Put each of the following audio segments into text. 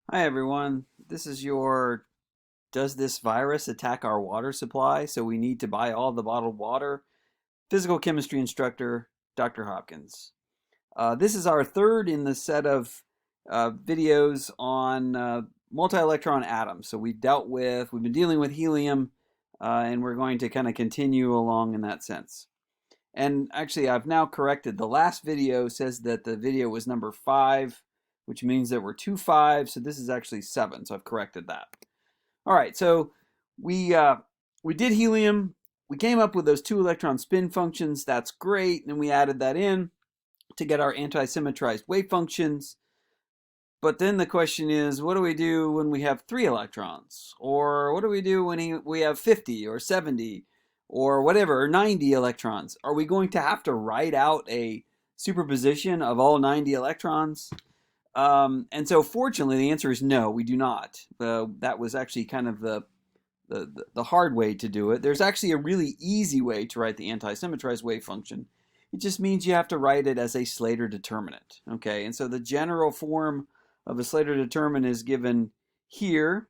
Hi everyone. This is your Does this virus attack our water supply? So we need to buy all the bottled water. Physical chemistry instructor, Dr. Hopkins. This is our third in the set of videos on multi-electron atoms. So we've been dealing with helium, and we're going to kind of continue along in that sense. And actually, I've now corrected. The last video says that the video was number 5, which means that we're 2-5. So this is actually 7. So I've corrected that. All right. So we uh, we did helium. We came up with those 2 electron spin functions. That's great. And we added that in to get our anti-symmetrized wave functions. But then the question is, what do we do when we have 3 electrons? Or what do we do when we have 50 or 70 or whatever, or 90 electrons? Are we going to have to write out a superposition of all 90 electrons? And so fortunately, the answer is no, we do not. That was actually kind of the hard way to do it. There's actually a really easy way to write the anti-symmetrized wave function. It just means you have to write it as a Slater determinant. Okay, and so the general form of a Slater determinant is given here,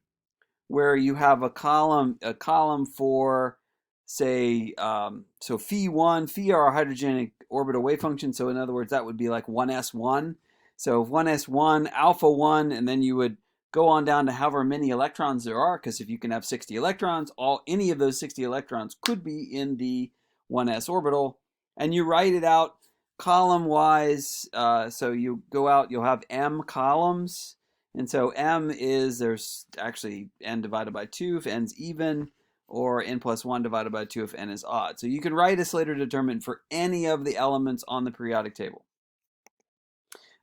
where you have a column for, say, so phi1, phi are our hydrogenic orbital wave function. So in other words, that would be like 1s1. So 1s1, alpha 1, and then you would go on down to however many electrons there are, because if you can have 60 electrons, any of those 60 electrons could be in the 1s orbital, and you write it out column wise. So you go out, you'll have m columns, and so m is, there's actually n divided by 2 if n's even, or n plus 1 divided by 2 if n is odd. So you can write a Slater determinant for any of the elements on the periodic table.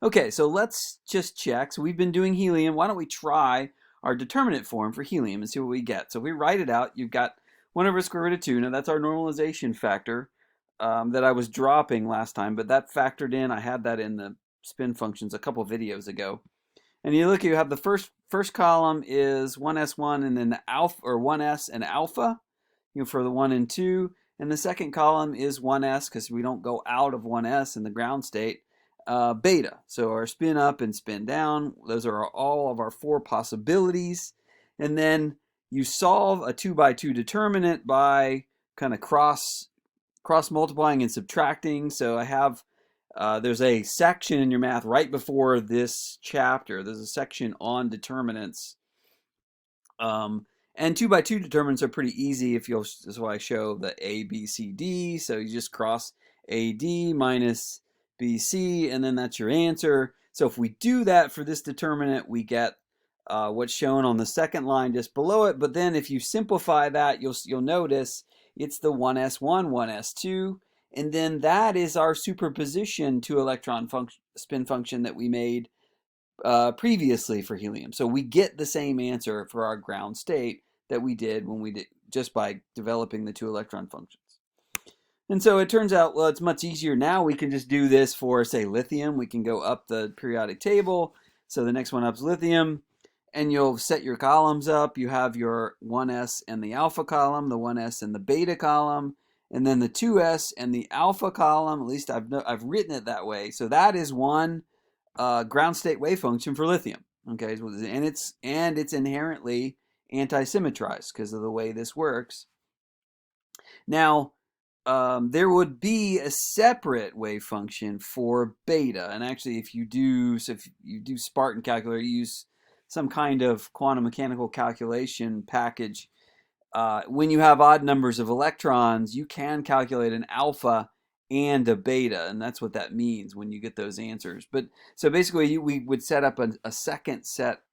Okay, so let's just check. So we've been doing helium. Why don't we try our determinant form for helium and see what we get? So if we write it out, you've got 1 over square root of 2. Now that's our normalization factor that I was dropping last time, but that factored in. I had that in the spin functions a couple videos ago. And you look, you have the first column is 1s1 and then the alpha, or 1s and alpha, for the 1 and 2. And the second column is 1s, because we don't go out of 1s in the ground state. Beta, so our spin up and spin down, those are all of our 4 possibilities. And then you solve a 2 by 2 determinant by kind of cross multiplying and subtracting. So I have there's a section in your math right before this chapter. There's a section on determinants. And 2 by 2 determinants are pretty easy. This is why I show the A, B, C, D. So you just cross AD minus BC, and then that's your answer. So if we do that for this determinant, we get what's shown on the second line just below it. But then if you simplify that, you'll notice it's the 1s1, 1s2, and then that is our superposition 2 electron spin function that we made previously for helium. So we get the same answer for our ground state that we did when we did just by developing the 2 electron functions. And so it turns out, well, it's much easier now. We can just do this for, say, lithium. We can go up the periodic table. So the next one up is lithium. And you'll set your columns up. You have your 1s and the alpha column, the 1s and the beta column, and then the 2s and the alpha column. At least I've written it that way. So that is one ground state wave function for lithium. Okay, and it's inherently anti-symmetrized because of the way this works. Now, there would be a separate wave function for beta. And actually, if you do Spartan calculator, you use some kind of quantum mechanical calculation package. When you have odd numbers of electrons, you can calculate an alpha and a beta, and that's what that means when you get those answers. But so basically, we would set up a second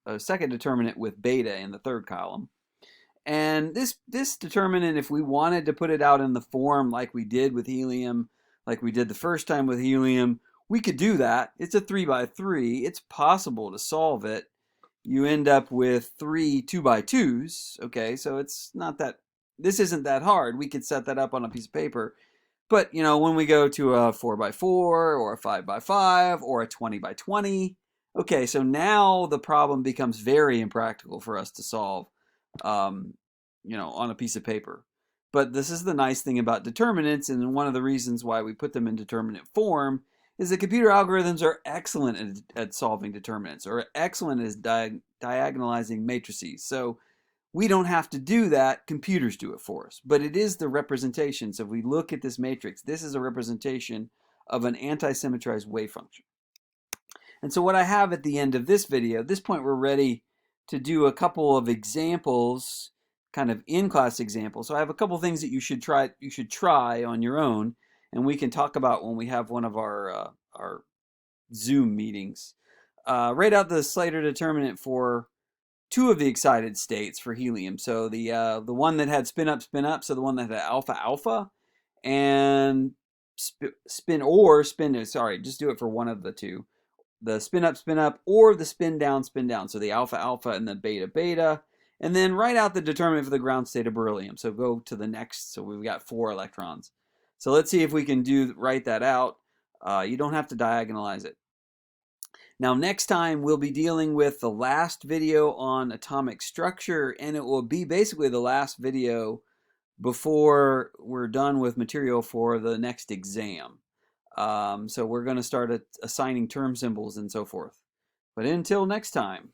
determinant with beta in the third column. And this determinant, if we wanted to put it out in the form like we did with helium, like we did the first time with helium, we could do that. It's a 3 by 3. It's possible to solve it. You end up with 3 2 by 2s. Okay, so this isn't that hard. We could set that up on a piece of paper. But when we go to a 4 by 4 or a 5 by 5 or a 20 by 20, okay, so now the problem becomes very impractical for us to solve. On a piece of paper. But this is the nice thing about determinants, and one of the reasons why we put them in determinant form is that computer algorithms are excellent at solving determinants, or excellent at diagonalizing matrices. So we don't have to do that, computers do it for us. But it is the representation. So if we look at this matrix, this is a representation of an anti-symmetrized wave function. And so what I have at the end of this video, at this point we're ready to do a couple of examples, kind of in-class examples. So I have a couple things that you should try on your own, and we can talk about when we have one of our Zoom meetings. Write out the Slater determinant for two of the excited states for helium. So the one that had spin up, so the one that had alpha alpha, and just do it for one of the two. The spin up, or the spin down. So the alpha alpha and the beta beta. And then write out the determinant for the ground state of beryllium. So go to the next. So we've got 4 electrons. So let's see if we can write that out. You don't have to diagonalize it. Now next time we'll be dealing with the last video on atomic structure, and it will be basically the last video before we're done with material for the next exam. So we're going to start assigning term symbols and so forth. But until next time.